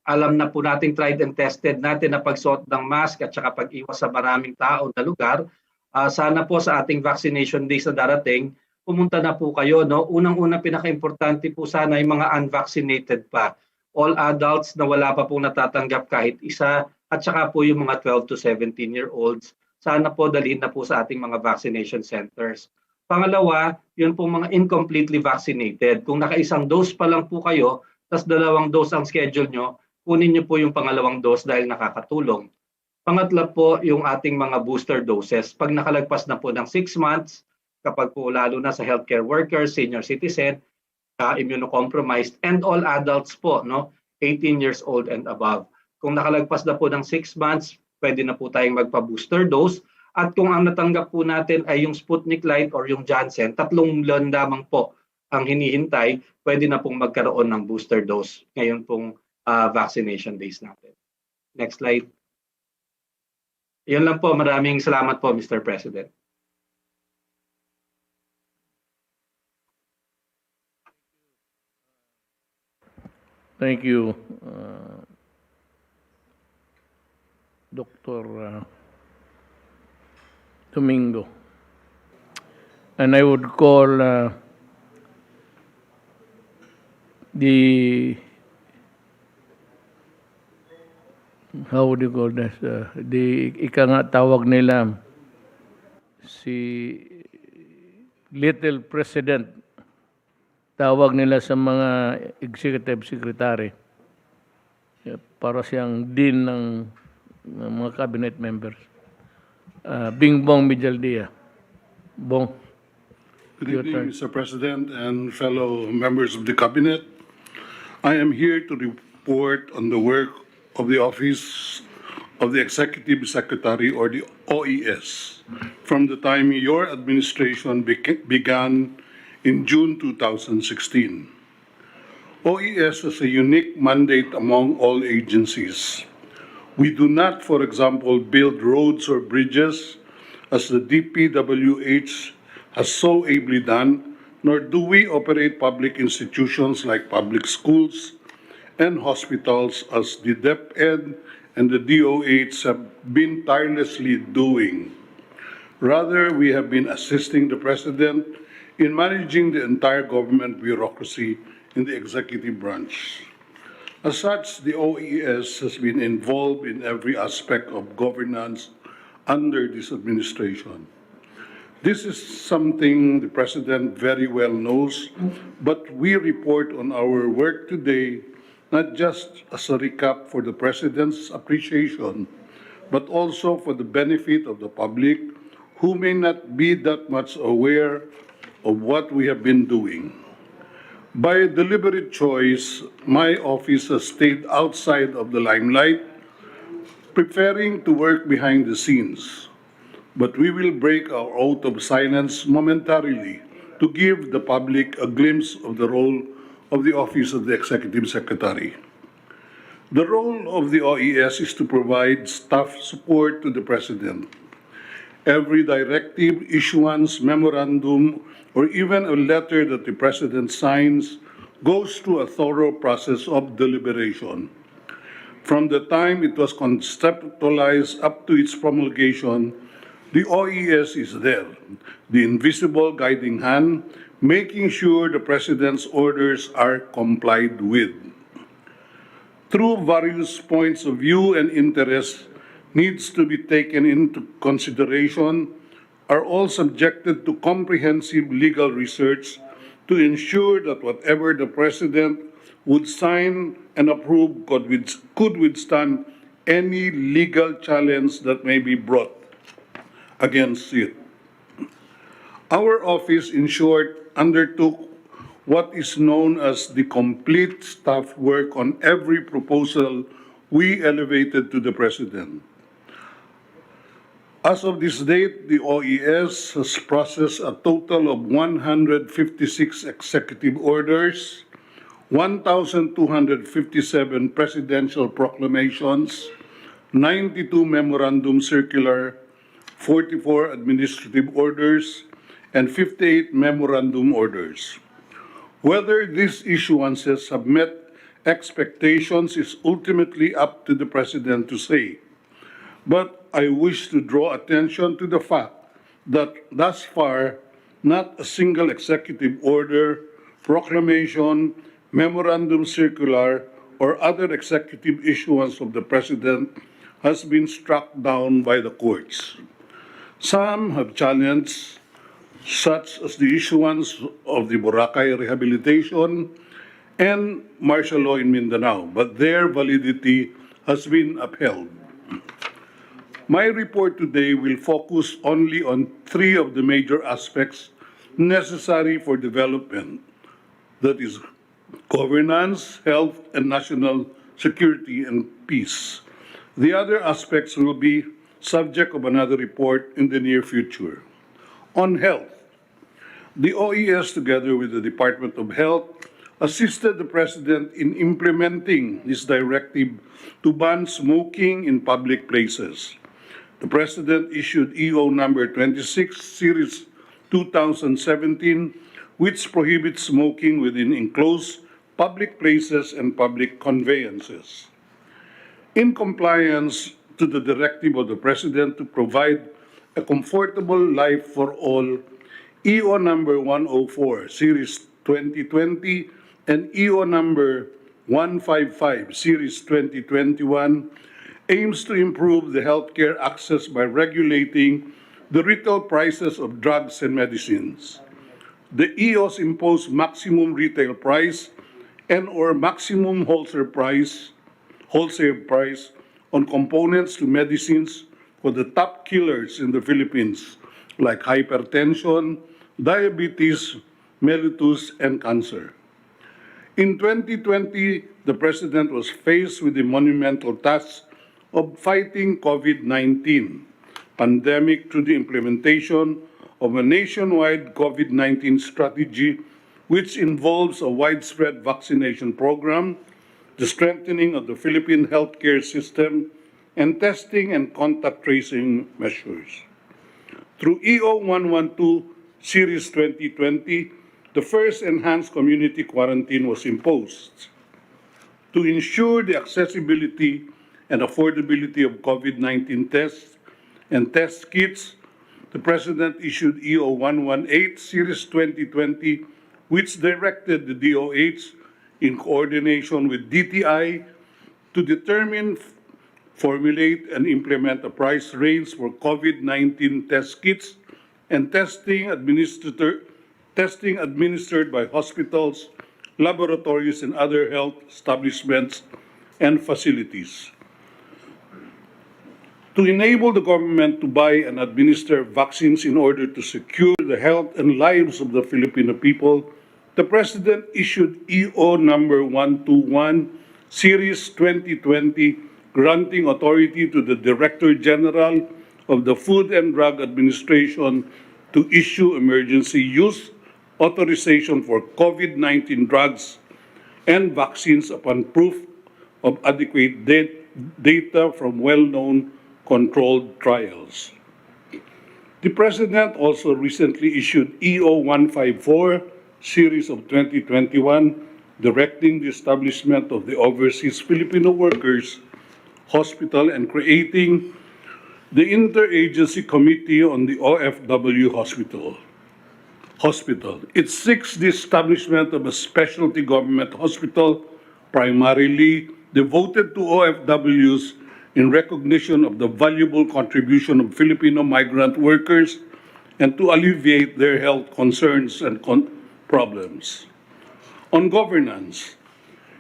alam na po nating tried and tested natin na pagsuot ng mask at saka pag-iwas sa maraming tao na lugar, sana po sa ating vaccination days na darating, pumunta na po kayo, no? Unang-una, pinaka-importante po sana yung mga unvaccinated pa. All adults na wala pa pong natatanggap kahit isa, at saka po yung mga 12 to 17-year-olds, sana po dalhin na po sa ating mga vaccination centers. Pangalawa, yun po mga incompletely vaccinated. Kung naka-isang dose pa lang po kayo, tas 2 dose ang schedule nyo, kunin nyo po yung pangalawang dose dahil nakakatulong. Pangatlo po, yung ating mga booster doses. Pag nakalagpas na po ng 6 months, kapag po lalo na sa healthcare workers, senior citizen, immunocompromised, and all adults po, 18 years old and above. Kung nakalagpas na po ng 6 months, pwede na po tayong magpa-booster dose. At kung ang natanggap po natin ay yung Sputnik Light or yung Janssen, 3 buwan lamang po ang hinihintay, pwede na pong magkaroon ng booster dose ngayon pong vaccination days natin. Next slide. Yan lang po. Maraming salamat po, Mr. President. Thank you, Dr. Domingo. And I would call how would you call this? Ika nga tawag nila, si Little President, tawag nila sa mga executive secretary. Para siyang dean ng mga cabinet members. Bing Bong Medialdia. Bong. Good evening, Mr. President and fellow members of the Cabinet. I am here to report on the work of the Office of the Executive Secretary, or the OES, from the time your administration began in June 2016. OES has a unique mandate among all agencies. We do not, for example, build roads or bridges as the DPWH has so ably done, nor do we operate public institutions like public schools and hospitals as the DepEd and the DOH have been tirelessly doing. Rather, we have been assisting the President in managing the entire government bureaucracy in the executive branch. As such, the OES has been involved in every aspect of governance under this administration. This is something the President very well knows, but we report on our work today not just as a recap for the President's appreciation, but also for the benefit of the public who may not be that much aware of what we have been doing. By deliberate choice, my office has stayed outside of the limelight, preferring to work behind the scenes. But we will break our oath of silence momentarily to give the public a glimpse of the role of the Office of the Executive Secretary. The role of the OES is to provide staff support to the President. Every directive, issuance, memorandum, or even a letter that the President signs goes through a thorough process of deliberation. From the time it was conceptualized up to its promulgation, the OES is there, the invisible guiding hand, making sure the President's orders are complied with. Through various points of view and interest needs to be taken into consideration are all subjected to comprehensive legal research to ensure that whatever the President would sign and approve could withstand any legal challenge that may be brought against it. Our office, in short, undertook what is known as the complete staff work on every proposal we elevated to the President. As of this date, the OES has processed a total of 156 executive orders, 1,257 presidential proclamations, 92 memorandum circular, 44 administrative orders, and 58 memorandum orders. Whether these issuances have met expectations is ultimately up to the President to say. But I wish to draw attention to the fact that thus far, not a single executive order, proclamation, memorandum circular, or other executive issuance of the President has been struck down by the courts. Some have challenged, such as the issuance of the Boracay Rehabilitation and martial law in Mindanao, but their validity has been upheld. My report today will focus only on three of the major aspects necessary for development, that is, governance, health, and national security and peace. The other aspects will be subject of another report in the near future. On health, the OES, together with the Department of Health, assisted the President in implementing this directive to ban smoking in public places. The President issued EO number 26, Series 2017, which prohibits smoking within enclosed public places and public conveyances. In compliance to the directive of the President to provide a comfortable life for all, EO number 104, Series 2020, and EO number 155, Series 2021, aims to improve the healthcare access by regulating the retail prices of drugs and medicines. The EOs impose maximum retail price and or maximum wholesale price on components to medicines for the top killers in the Philippines, like hypertension, diabetes, mellitus, and cancer. In 2020, the President was faced with the monumental task of fighting COVID-19 pandemic through the implementation of a nationwide COVID-19 strategy, which involves a widespread vaccination program, the strengthening of the Philippine healthcare system, and testing and contact tracing measures. Through EO 112 Series 2020, the first enhanced community quarantine was imposed. To ensure the accessibility and affordability of COVID-19 tests and test kits, the President issued EO 118 Series 2020, which directed the DOH in coordination with DTI to determine, formulate, and implement a price range for COVID-19 test kits and testing administered by hospitals, laboratories, and other health establishments and facilities. To enable the government to buy and administer vaccines in order to secure the health and lives of the Filipino people, the President issued EO number 121, Series 2020, granting authority to the Director General of the Food and Drug Administration to issue emergency use authorization for COVID-19 drugs and vaccines upon proof of adequate data from well-known controlled trials. The President also recently issued EO 154, Series of 2021, directing the establishment of the Overseas Filipino Workers Hospital and creating the Interagency Committee on the OFW Hospital. It seeks the establishment of a specialty government hospital primarily devoted to OFWs in recognition of the valuable contribution of Filipino migrant workers and to alleviate their health concerns and problems. On governance,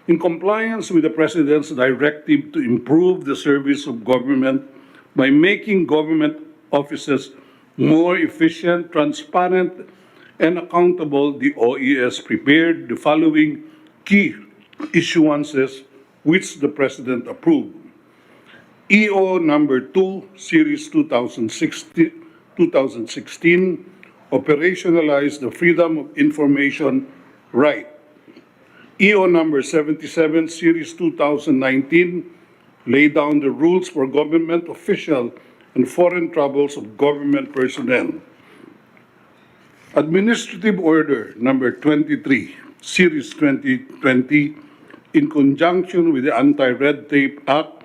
in compliance with the President's directive to improve the service of government by making government offices more efficient, transparent, and accountable, the OES prepared the following key issuances which the President approved. EO number 2, Series 2016, operationalized the Freedom of Information right. EO number 77, Series 2019, laid down the rules for government official and foreign travels of government personnel. Administrative Order number 23, Series 2020, in conjunction with the Anti-Red Tape Act,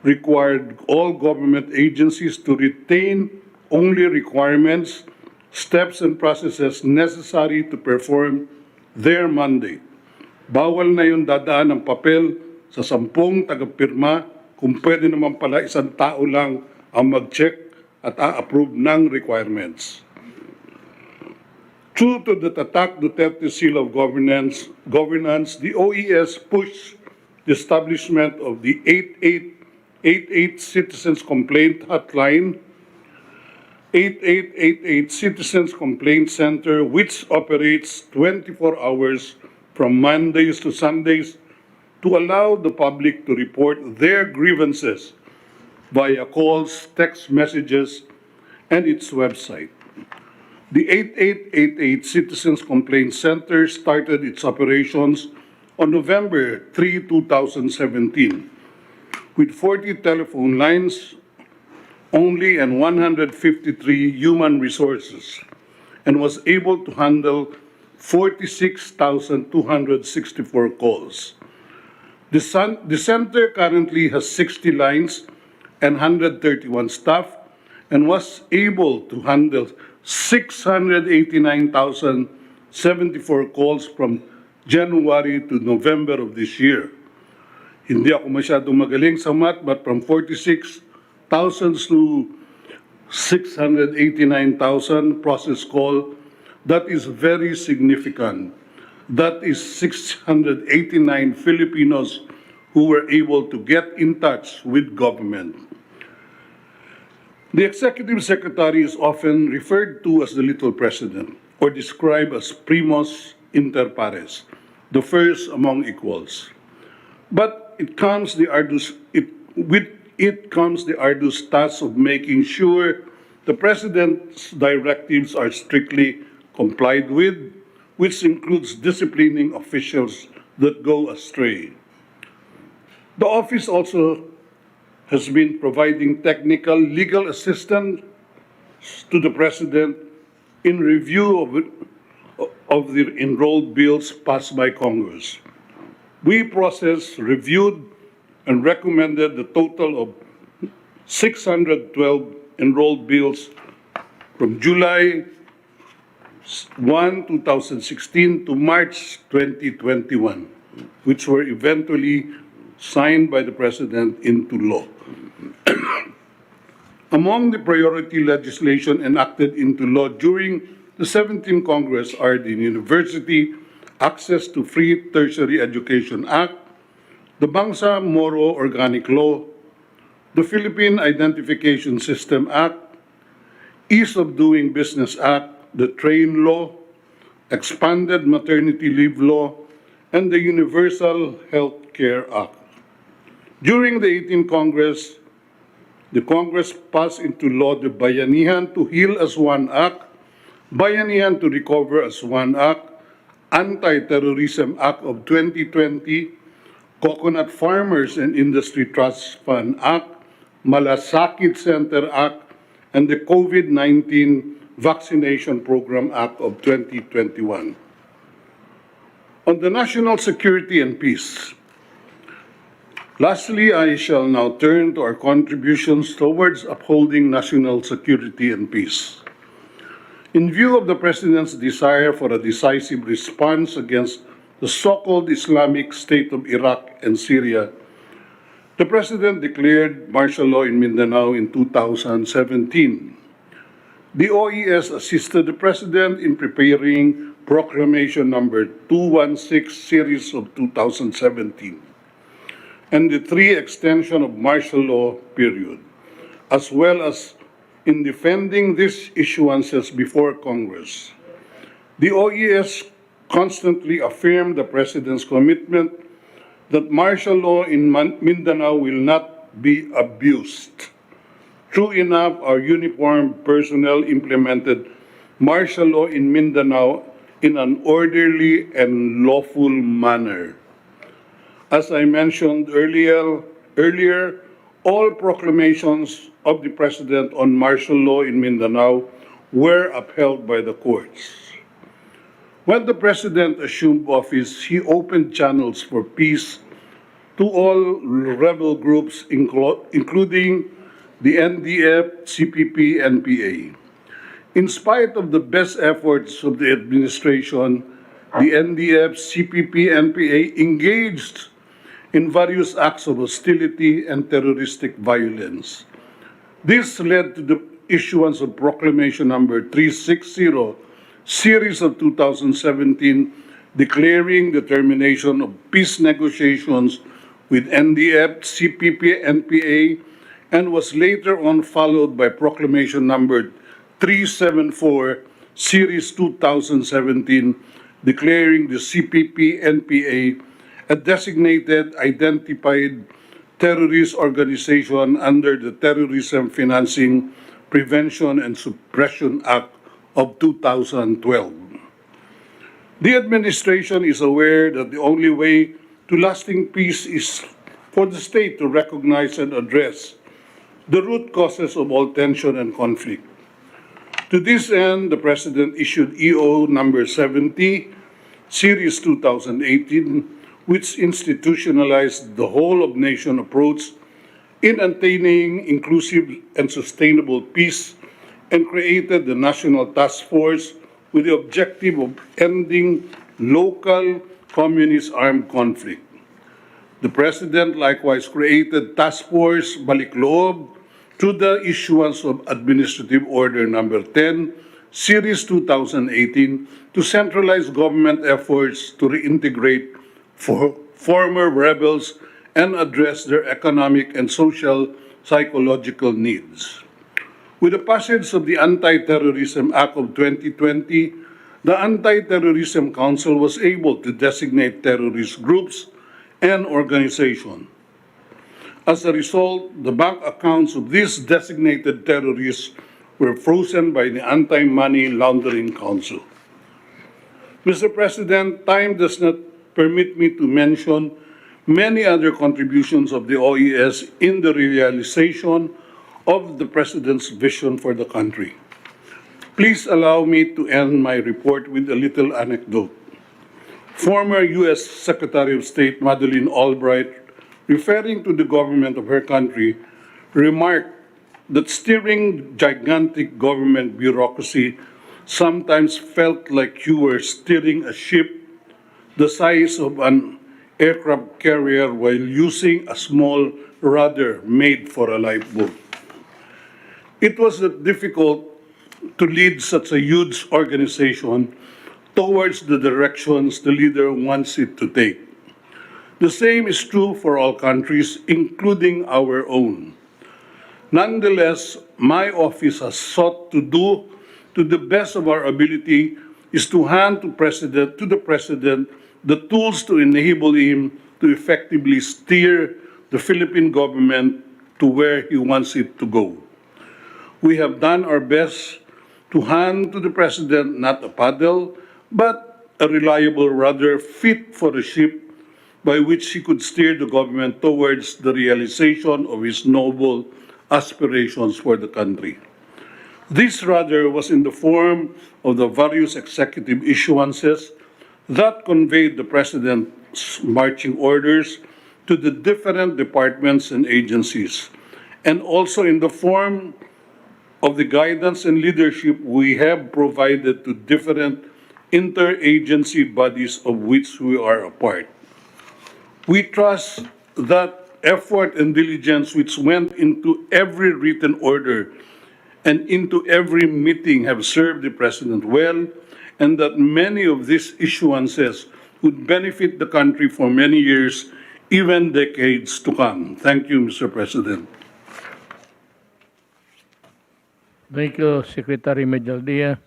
required all government agencies to retain only requirements, steps, and processes necessary to perform their mandate. Bawal na yung dadaan ng papel sa 10 tagapirma kung pwede naman pala isang tao lang ang mag-check at a-approve ng requirements. True to the Tatak Duterte Seal of Governance, the OES pushed the establishment of the 8888 Citizens Complaint Hotline, 8888 Citizens Complaint Center, which operates 24 hours from Mondays to Sundays to allow the public to report their grievances via calls, text messages, and its website. The 8888 Citizens Complaint Center started its operations on November 3, 2017, with 40 telephone lines only and 153 human resources, and was able to handle 46,264 calls. The center currently has 60 lines and 131 staff, and was able to handle 689,074 calls from January to November of this year. Hindi ako masyadong magaling sa math, but from 46,000 to 689,000 process call, that is very significant. That is 689 Filipinos who were able to get in touch with government. The Executive Secretary is often referred to as the Little President, or described as primus inter pares, the first among equals. But with it comes the arduous task of making sure the President's directives are strictly complied with, which includes disciplining officials that go astray. The office also has been providing technical legal assistance to the President in review of the enrolled bills passed by Congress. We processed, reviewed, and recommended the total of 612 enrolled bills from July 1, 2016 to March 2021, which were eventually signed by the President into law. Among the priority legislation enacted into law during the 17th Congress are the University Access to Free Tertiary Education Act, the Bangsa-Moro Organic Law, the Philippine Identification System Act, Ease of Doing Business Act, the Train Law, Expanded Maternity Leave Law, and the Universal Health Care Act. During the 18th Congress, the Congress passed into law the Bayanihan to Heal as One Act, Bayanihan to Recover as One Act, Anti-Terrorism Act of 2020, Coconut Farmers and Industry Trust Fund Act, Malasakit Center Act, and the COVID-19 Vaccination Program Act of 2021. On the national security and peace, lastly, I shall now turn to our contributions towards upholding national security and peace. In view of the President's desire for a decisive response against the so-called Islamic State of Iraq and Syria, the President declared martial law in Mindanao in 2017. The OES assisted the President in preparing Proclamation Number 216 Series of 2017 and the 3 extension of martial law period, as well as in defending these issuances before Congress. The OES constantly affirmed the President's commitment that martial law in Mindanao will not be abused. True enough, our uniformed personnel implemented martial law in Mindanao in an orderly and lawful manner. As I mentioned earlier, all proclamations of the President on martial law in Mindanao were upheld by the courts. When the President assumed office, he opened channels for peace to all rebel groups, including the NDF, CPP, NPA. In spite of the best efforts of the administration, the NDF, CPP, NPA engaged in various acts of hostility and terroristic violence. This led to the issuance of Proclamation Number 360, Series of 2017, declaring the termination of peace negotiations with NDF, CPP, NPA, and was later on followed by Proclamation Number 374, Series 2017, declaring the CPP, NPA a designated identified terrorist organization under the Terrorism Financing, Prevention, and Suppression Act of 2012. The administration is aware that the only way to lasting peace is for the state to recognize and address the root causes of all tension and conflict. To this end, the President issued EO number 70, Series 2018, which institutionalized the whole-of-nation approach in attaining inclusive and sustainable peace and created the National Task Force with the objective of ending local communist armed conflict. The President likewise created Task Force Balikloob through the issuance of Administrative Order Number 10, Series 2018, to centralize government efforts to reintegrate former rebels and address their economic and social psychological needs. With the passage of the Anti-Terrorism Act of 2020, the Anti-Terrorism Council was able to designate terrorist groups and organizations. As a result, the bank accounts of these designated terrorists were frozen by the Anti-Money Laundering Council. Mr. President, time does not permit me to mention many other contributions of the OES in the realization of the President's vision for the country. Please allow me to end my report with a little anecdote. Former U.S. Secretary of State Madeleine Albright, referring to the government of her country, remarked that steering gigantic government bureaucracy sometimes felt like you were steering a ship the size of an aircraft carrier while using a small rudder made for a lifeboat. It was difficult to lead such a huge organization towards the directions the leader wants it to take. The same is true for all countries, including our own. Nonetheless, my office has sought to do to the best of our ability is to hand to the President the tools to enable him to effectively steer the Philippine government to where he wants it to go. We have done our best to hand to the President not a paddle, but a reliable rudder fit for a ship by which he could steer the government towards the realization of his noble aspirations for the country. This rudder was in the form of the various executive issuances that conveyed the President's marching orders to the different departments and agencies, and also in the form of the guidance and leadership we have provided to different interagency bodies of which we are a part. We trust that effort and diligence which went into every written order and into every meeting have served the President well, and that many of these issuances would benefit the country for many years, even decades to come. Thank you, Mr. President. Thank you, Secretary Medjaldia.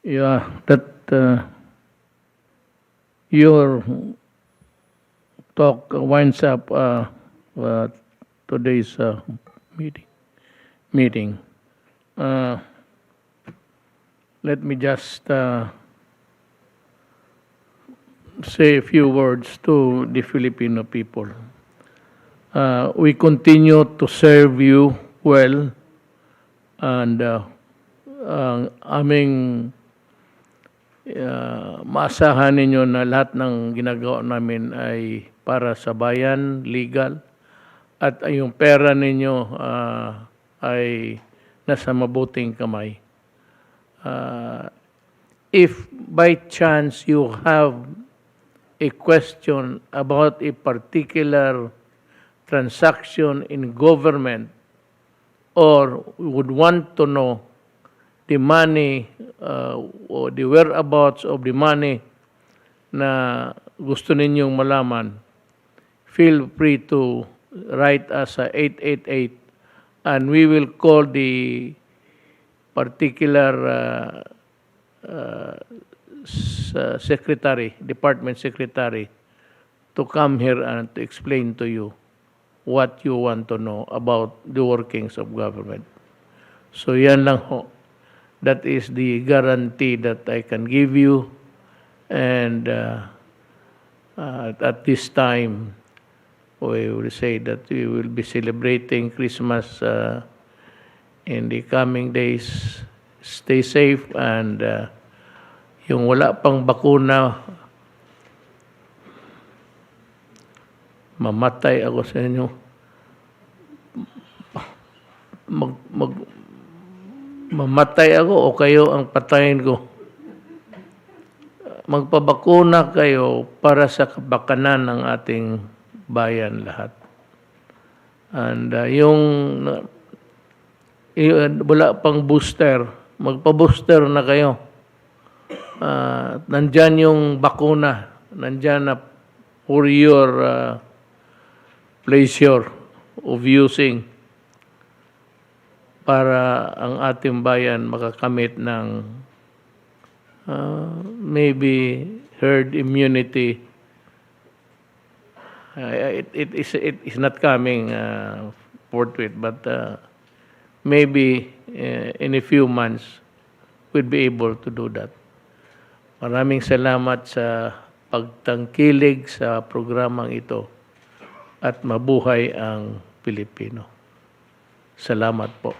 Yeah, that your talk winds up today's meeting. Let me just say a few words to the Filipino people. We continue to serve you well, and ang aming maasahan ninyo na lahat ng ginagawa namin ay para sa bayan, legal, at yung pera ninyo ay nasa mabuting kamay. If by chance you have a question about a particular transaction in government, or would want to know the money or the whereabouts of the money na gusto ninyong malaman, feel free to write us at 888, and we will call the particular secretary, department secretary, to come here and to explain to you what you want to know about the workings of government. So yan lang ho. That is the guarantee that I can give you. And at this time, we will say that we will be celebrating Christmas in the coming days. Stay safe, and yung wala pang bakuna, mamatay ako sa inyo. Mamatay ako o kayo ang patayin ko. Magpabakuna kayo para sa kabakanan ng ating bayan lahat. And yung wala pang booster, magpa-booster na kayo. Nandyan yung bakuna, nandyan na for your pleasure of using, para ang ating bayan makakamit ng maybe herd immunity. It is not coming forthwith, but maybe in a few months we'd be able to do that. Maraming salamat sa pagtangkilig sa programang ito at mabuhay ang Pilipino. Salamat po.